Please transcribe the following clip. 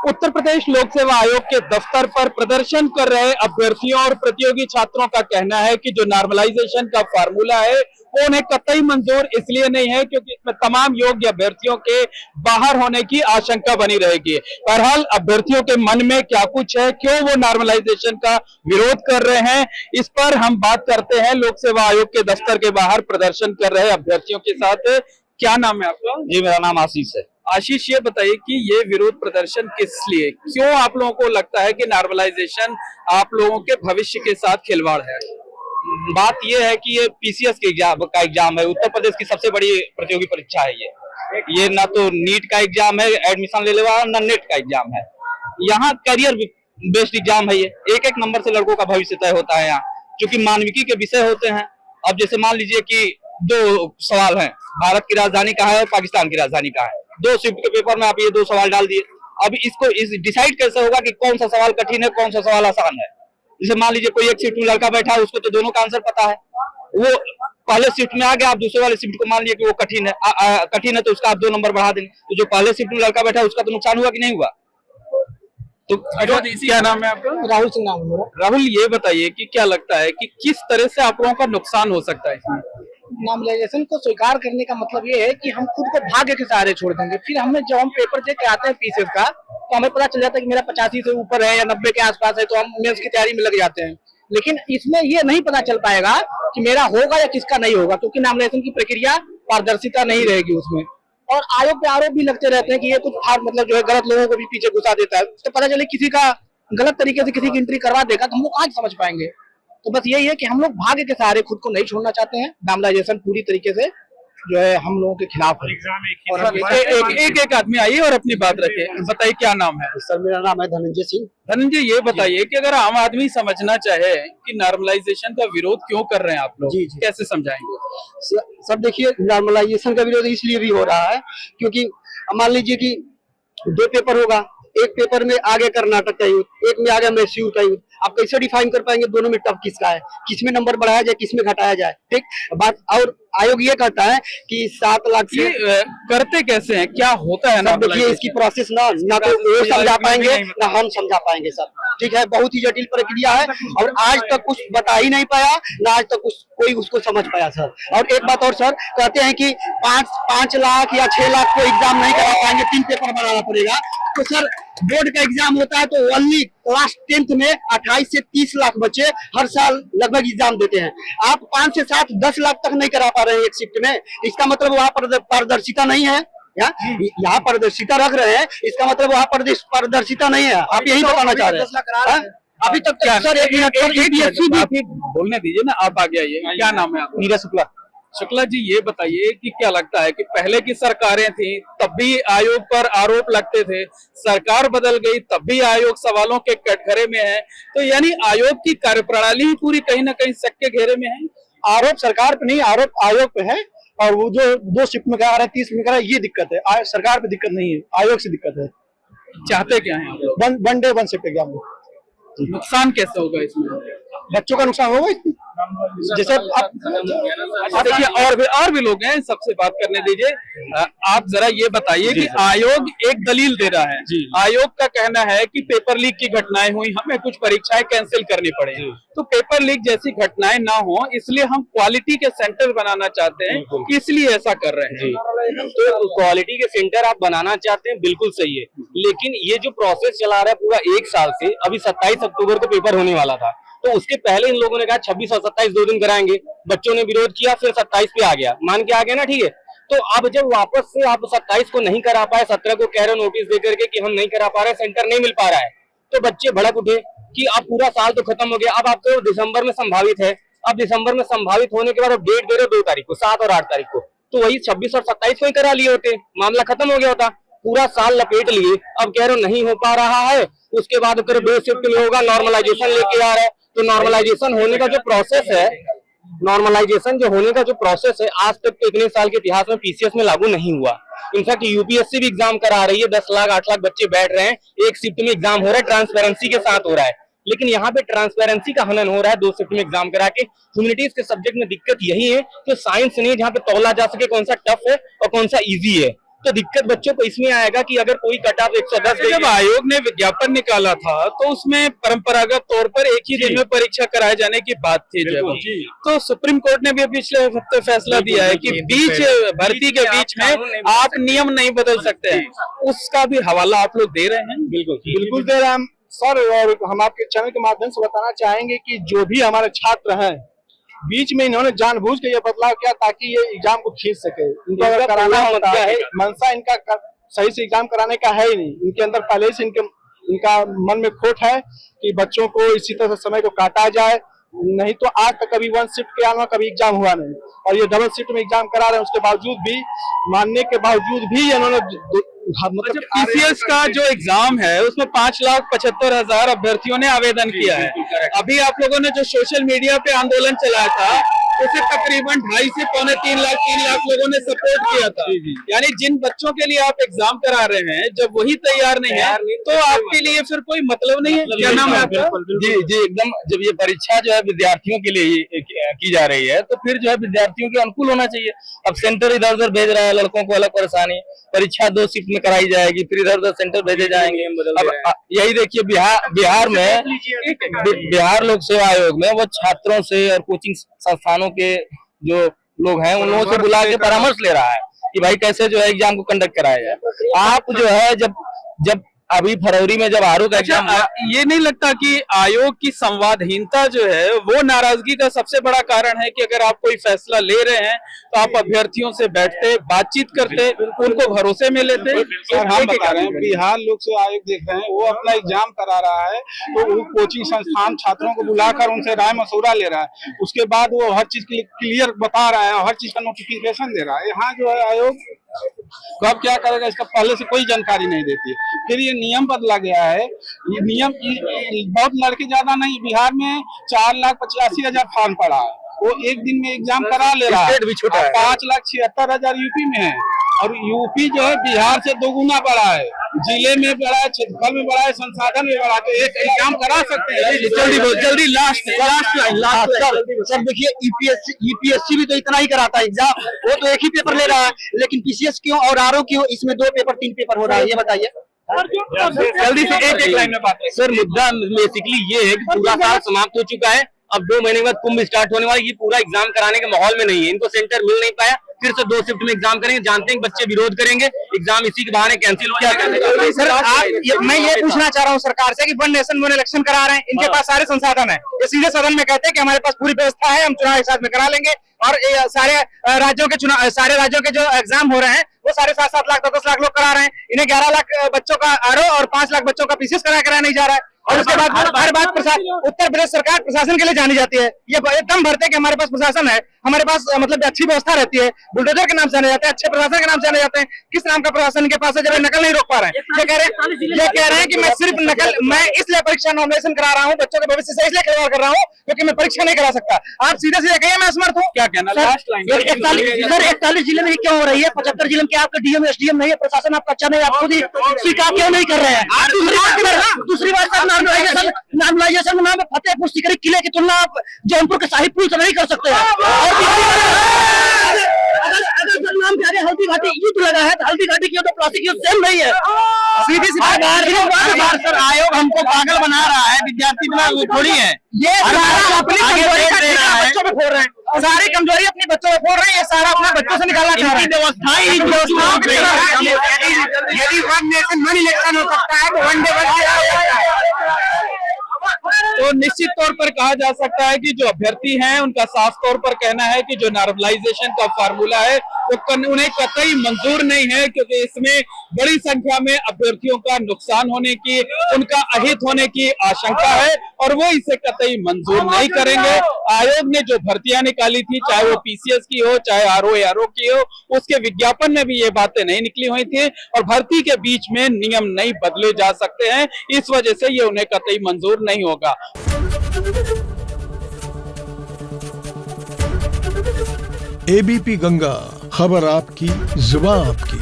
उत्तर प्रदेश लोक सेवा आयोग के दफ्तर पर प्रदर्शन कर रहे अभ्यर्थियों और प्रतियोगी छात्रों का कहना है कि जो नॉर्मलाइजेशन का फार्मूला है वो उन्हें कतई मंजूर इसलिए नहीं है क्योंकि इसमें तमाम योग्य अभ्यर्थियों के बाहर होने की आशंका बनी रहेगी। बहरहाल अभ्यर्थियों के मन में क्या कुछ है, क्यों वो नॉर्मलाइजेशन का विरोध कर रहे हैं, इस पर हम बात करते हैं लोक सेवा आयोग के दफ्तर के बाहर प्रदर्शन कर रहे अभ्यर्थियों के साथ। क्या नाम है आपका? जी मेरा नाम आशीष है। आशीष, ये बताइए कि ये विरोध प्रदर्शन किस लिए, क्यों आप लोगों को लगता है कि नॉर्मलाइजेशन आप लोगों के भविष्य के साथ खिलवाड़ है? बात ये है कि ये पीसीएस के एग्जाम है, उत्तर प्रदेश की सबसे बड़ी प्रतियोगी परीक्षा है ये ना तो नीट का एग्जाम है एडमिशन ले लेगा ना नेट का एग्जाम है। यहाँ करियर बेस्ड एग्जाम है ये, एक एक नंबर से लड़कों का भविष्य तय होता है यहाँ, क्योंकि मानविकी के विषय होते हैं। अब जैसे मान लीजिए कि दो सवाल हैं, भारत की राजधानी कहाँ है और पाकिस्तान की राजधानी कहाँ है, दो शिफ्ट के पेपर में आप ये दो सवाल डाल दिए। अब इसको डिसाइड कैसे होगा कि कौन सा सवाल कठिन है कौन सा सवाल आसान है? जैसे मान लीजिए कोई एक शिफ्ट में लड़का बैठा है, उसको तो दोनों का आंसर पता है, वो पहले शिफ्ट में आ गया, आप दूसरे वाले शिफ्ट को मान लीजिए कि वो कठिन है तो उसका आप 2 नंबर बढ़ा देंगे, तो जो पहले शिफ्ट में लड़का बैठा है उसका तो नुकसान हुआ कि नहीं हुआ? तो क्या नाम है आपका? राहुल सिंह नाम है मेरा। राहुल, ये बताइए कि क्या लगता है कि किस तरह से आप लोगों का नुकसान हो सकता है इसमें? नॉर्मलाइजेशन को स्वीकार करने का मतलब ये है कि हम खुद को भाग्य के सहारे छोड़ देंगे। फिर हमें जब हम पेपर दे के आते हैं पीसीएस का, तो हमें पता चल जाता है कि मेरा 85 से ऊपर है या 90 के आसपास है, तो हम मेंस की तैयारी में लग जाते हैं। लेकिन इसमें ये नहीं पता चल पाएगा कि मेरा होगा या किसका नहीं होगा, क्योंकि नॉर्मलाइजेशन की प्रक्रिया पारदर्शिता नहीं रहेगी उसमें। और आयोग पे आरोप भी लगते रहते हैं कि ये कुछ मतलब जो है गलत लोगों को भी पीछे घुसा देता है। तो पता चले किसी का गलत तरीके से किसी की एंट्री करवा देगा तो हम लोग आज समझ पाएंगे। तो बस यही है कि हम लोग भाग्य के सहारे खुद को नहीं छोड़ना चाहते हैं। नॉर्मलाइजेशन पूरी तरीके से जो है हम लोगों के खिलाफ है। और एक आदमी आइए और अपनी बात रखे। बताइए क्या नाम है? सर मेरा नाम है धनंजय सिंह। धनंजय, ये बताइए कि अगर आम आदमी समझना चाहे कि नॉर्मलाइजेशन का विरोध क्यों कर रहे हैं आप लोग, कैसे समझाएंगे? सर देखिए, नॉर्मलाइजेशन का विरोध इसलिए भी हो रहा है क्योंकि मान लीजिए कि 2 पेपर होगा, एक पेपर में आगे कर्नाटक का युद्ध, एक में आगे मैसूर का युद्ध। आप कैसे डिफाइन कर पाएंगे दोनों में टफ किसका है, किसमें नंबर बढ़ाया जाए किसमें घटाया जाए? ठीक बात। और आयोग ये कहता है कि 7 लाख से करते कैसे हैं, क्या होता है ना? देखिए इसकी प्रोसेस ना तो वो समझा पाएंगे ना हम समझा पाएंगे सर। ठीक है, बहुत ही जटिल प्रक्रिया है और आज तक कुछ बता ही नहीं पाया, ना आज तक कोई उसको समझ पाया सर। और एक बात और सर, कहते हैं कि 5 लाख या 6 लाख को एग्जाम नहीं करा पाएंगे, 3 पेपर बनाना पड़ेगा। तो सर बोर्ड का एग्जाम होता है तो ओनली क्लास 10th में 28 से 30 लाख बच्चे हर साल लगभग एग्जाम देते हैं। आप 5 से 7 10 लाख तक नहीं करा पा रहे हैं एक शिफ्ट में, इसका मतलब वहाँ पारदर्शिता नहीं है। यहाँ पारदर्शिता रख रहे हैं, इसका मतलब वहाँ पारदर्शिता नहीं है। आप यही बताना चाह रहे हैं? अभी तक क्या सर? एक मिनट बोलने दीजिए ना, आप आगे आइए। क्या नाम है आपका? नीरज शुक्ला। शुक्ला जी, ये बताइए कि क्या लगता है कि पहले की सरकारें थी तब भी आयोग पर आरोप लगते थे, सरकार बदल गई तब भी आयोग सवालों के कटघरे में है, तो यानी आयोग की कार्यप्रणाली ही पूरी कहीं ना कहीं शक के घेरे में है। आरोप सरकार पे नहीं, आरोप आयोग पे है। और वो जो 2 शिफ्ट में करा रहा है 30 में करा है, ये दिक्कत है। सरकार पे दिक्कत नहीं है, आयोग से दिक्कत है। चाहते क्या है आप लोग? 1 डे 1 शिफ्ट एग्जाम में। नुकसान कैसे होगा इसमें? बच्चों का नुकसान होगा इसमें। जैसे अच्छा देखिए, और भी लोग हैं, सबसे बात करने दीजिए। आप जरा ये बताइए कि आयोग एक दलील दे रहा है। आयोग का कहना है कि पेपर लीक की घटनाएं हुई, हमें कुछ परीक्षाएं कैंसिल करनी पड़ी, तो पेपर लीक जैसी घटनाएं ना हो इसलिए हम क्वालिटी के सेंटर बनाना चाहते हैं, इसलिए ऐसा कर रहे हैं। तो क्वालिटी के सेंटर आप बनाना चाहते हैं, बिल्कुल सही है, लेकिन ये जो प्रोसेस चला रहा है पूरा 1 साल से, अभी 27 अक्टूबर को पेपर होने वाला था, तो उसके पहले इन लोगों ने कहा 26 और 27 2 दिन कराएंगे। बच्चों ने विरोध किया, फिर 27 पे आ गया, मान के आ गया ना, ठीक है। तो अब जब वापस से आप 27 को नहीं करा पाए, 17 को कह रहे नोटिस देकर के कि हम नहीं करा पा रहे, सेंटर नहीं मिल पा रहा है, तो बच्चे भड़क उठे कि अब पूरा साल तो खत्म हो गया, अब आपको दिसंबर में संभावित है। अब दिसंबर में संभावित होने के बाद अब डेट दे रहे 2 तारीख को, 7 और 8 तारीख को, तो वही 26 और 27 को ही करा लिए होते, मामला खत्म हो गया होता। पूरा साल लपेट लिए, अब कह रहे नहीं हो पा रहा है, उसके बाद फिर 2 शिफ्ट में होगा, नॉर्मलाइजेशन लेके आ रहा है। तो नॉर्मलाइजेशन होने का जो प्रोसेस है, नॉर्मलाइजेशन जो होने का जो प्रोसेस है, आज तक के इतने साल के इतिहास में पीसीएस में लागू नहीं हुआ। इनफैक्ट यूपीएससी भी एग्जाम करा रही है, 10 लाख 8 लाख बच्चे बैठ रहे हैं, एक शिफ्ट में एग्जाम हो रहा है, ट्रांसपेरेंसी के साथ हो रहा है। लेकिन यहाँ पे ट्रांसपेरेंसी का हनन हो रहा है 2 शिफ्ट में एग्जाम करा के। ह्यूमैनिटीज के सब्जेक्ट में दिक्कत यही है कि साइंस नहीं, जहाँ पे तौला जा सके कौन सा टफ है और कौन सा इजी है। तो दिक्कत बच्चों को इसमें आएगा कि अगर कोई कट ऑफ 110 जब आयोग ने विज्ञापन निकाला था तो उसमें परंपरागत तौर पर एक ही दिन में परीक्षा कराए जाने की बात थी। जब तो सुप्रीम कोर्ट ने भी पिछले हफ्ते फैसला दिया है कि बीच भर्ती के बीच में आप नियम नहीं बदल सकते हैं, उसका भी हवाला आप लोग दे रहे हैं। बिल्कुल दे रहे हैं हम सर। और हम आपके चैनल के माध्यम से बताना चाहेंगे कि जो भी हमारे छात्र हैं, बीच में इन्होंने जानबूझ के ये बदलाव किया ताकि ये एग्जाम को खींच सके। इनको अगर कराना होता है, मनसा इनका सही से एग्जाम कराने का है ही नहीं। इनके अंदर पहले से इनका मन में खोट है कि बच्चों को इसी तरह से समय को काटा जाए, नहीं तो आज तक कभी वन शिफ्ट के अलावा कभी एग्जाम हुआ नहीं, और ये डबल शिफ्ट में एग्जाम करा रहे हैं। उसके बावजूद भी, मानने के बावजूद भी इन्होंने मतलब पीसीएस का जो एग्जाम है उसमें 5,75,000 अभ्यर्थियों ने आवेदन किया है। अभी आप लोगों ने जो सोशल मीडिया पे आंदोलन चलाया था उसे तकरीबन 2.5 से पौने 3 लाख लोगों ने सपोर्ट किया था। यानी जिन बच्चों के लिए आप एग्जाम करा रहे हैं, जब वही तैयार नहीं है तो आपके लिए फिर कोई मतलब नहीं है। क्या नाम है आपका? जी एकदम। जब ये परीक्षा जो है विद्यार्थियों के लिए की जा रही है तो फिर जो है विद्यार्थियों के अनुकूल होना चाहिए। अब सेंटर इधर उधर भेज रहा है, लड़कों को अलग परेशानी, परीक्षा 2 शिफ्ट में कराई जाएगी, फिर इधर उधर सेंटर भेजे जाएंगे। अब यही देखिए बिहार लोक सेवा आयोग में वो छात्रों से और कोचिंग संस्थानों के जो लोग हैं उन लोगों से बुला के परामर्श ले रहा है कि भाई कैसे जो है एग्जाम को कंडक्ट कराया जाए। आप जो है जब अभी फरवरी में जब आरोप एग्जाम, ये नहीं लगता कि आयोग की संवादहीनता जो है वो नाराजगी का सबसे बड़ा कारण है कि अगर आप कोई फैसला ले रहे हैं तो आप अभ्यर्थियों से बैठते, बातचीत करते, उनको भरोसे में लेते। हम बता रहे हैं, बिहार लोक सेवा आयोग देख रहे हैं, वो अपना एग्जाम करा रहा है तो वो कोचिंग संस्थान छात्रों को बुलाकर उनसे राय मशवरा ले रहा है। उसके बाद वो हर चीज क्लियर बता रहा है, हर चीज का नोटिफिकेशन दे रहा है। यहाँ जो है आयोग कब क्या करेगा इसका पहले से कोई जानकारी नहीं देती। फिर ये नियम बदला गया है। ये नियम बहुत लड़के ज्यादा नहीं, बिहार में 4,85,000 फॉर्म पड़ा है, वो एक दिन में एग्जाम करा ले रहा है। 5,76,000 यूपी में है, और यूपी जो है बिहार से 2 गुना बड़ा है, जिले में बड़ा है, क्षेत्रफल में बड़ा है, संसाधन में बड़ा है। तो एक एग्जाम करा सकते हैं। जल्दी लास्ट सर देखिए, यूपीएससी भी तो इतना ही कराता है एग्जाम, वो तो एक ही पेपर ले रहा है, लेकिन पीसीएस क्यों और आरओ क्यों इसमें 2 पेपर 3 पेपर हो रहा है, ये बताइए। जल्दी से एक लाइन में बात है सर। मुद्दा बेसिकली ये है कि पूरा साल समाप्त हो चुका है, अब 2 महीने बाद कुंभ स्टार्ट होने वाला, ये पूरा एग्जाम कराने के माहौल में नहीं है। इनको सेंटर मिल नहीं पाया, फिर से 2 शिफ्ट में एग्जाम करेंगे, जानते हैं बच्चे विरोध करेंगे, एग्जाम इसी के बहाने कैंसिल हो जाएगा। सर मैं ये पूछना चाह रहा हूँ सरकार से कि वन नेशन वन इलेक्शन करा रहे हैं, इनके पास सारे संसाधन है, ये सीधे सदन में कहते हैं कि हमारे पास पूरी व्यवस्था है, हम चुनाव एक साथ में करा लेंगे, और सारे राज्यों के जो एग्जाम हो रहे हैं वो सारे 7-7 लाख 10 लाख लोग करा रहे हैं। इन्हें 11 लाख बच्चों का आरओ और 5 लाख बच्चों का पीसीएस कराया नहीं जा रहा है। और उसके बाद हर बात उत्तर प्रदेश सरकार प्रशासन के लिए जानी जाती है। ये दम भरते हैं कि हमारे पास प्रशासन है, हमारे पास मतलब अच्छी व्यवस्था रहती है, बुलडोजर के नाम से जाने जाते हैं, अच्छे प्रशासन के नाम से जाने जाते हैं। किस नाम का प्रशासन के पास है जब नकल नहीं रोक पा रहे हैं? ये कह रहे हैं कि मैं सिर्फ नकल, मैं इसलिए परीक्षा नॉमिनेशन करा रहा हूँ, बच्चों के भविष्य से इसलिए खिलवाड़ कर रहा हूँ क्योंकि मैं परीक्षा नहीं करा सकता। आप सीधे सीधे कहिए मैं असमर्थ हूँ। क्या कहना? Last line. 41 जिले में क्यों हो रही है? 75 जिले में आपका डीएम एसडीएम नहीं है, प्रशासन आपका अच्छा नहीं, आप खुद ही स्वीकार क्यों नहीं कर रहे हैं? दूसरी बात नार्मलाइजेशन में नाम फतेहपुर सीकरी किले की तुलना आप जौनपुर के शाही पुल से नहीं कर सकते हैं। अगर नाम के आगे हल्दी घाटी युद्ध लगा है तो हल्दी घाटी की तो प्लास्टिक युद्ध सेम नहीं है। सीधी सर आयोग हमको पागल बना रहा है, विद्यार्थी थोड़ी है, ये सारा अपनी बच्चों में फोड़ रहे हैं, सारी कमजोरी अपने बच्चों में फोड़ रहे हैं, ये सारा अपने बच्चों से निकालना चाह रहे हैं। यदि वन नेशन वन इलेक्शन हो सकता है तो वन डे तो निश्चित तौर पर कहा जा सकता है कि जो अभ्यर्थी हैं उनका साफ तौर पर कहना है कि जो नॉर्मलाइजेशन का फार्मूला है वो उन्हें कतई मंजूर नहीं है, क्योंकि इसमें बड़ी संख्या में अभ्यर्थियों का नुकसान होने की, उनका अहित होने की आशंका है और वो इसे कतई मंजूर नहीं करेंगे। आयोग ने जो भर्तियां निकाली थी, चाहे वो पीसीएस की हो चाहे आरओ की हो, उसके विज्ञापन में भी ये बातें नहीं निकली हुई थी और भर्ती के बीच में नियम नहीं बदले जा सकते हैं, इस वजह से ये उन्हें कतई मंजूर नहीं होगा। एबीपी गंगा, खबर आपकी, जुबान आपकी।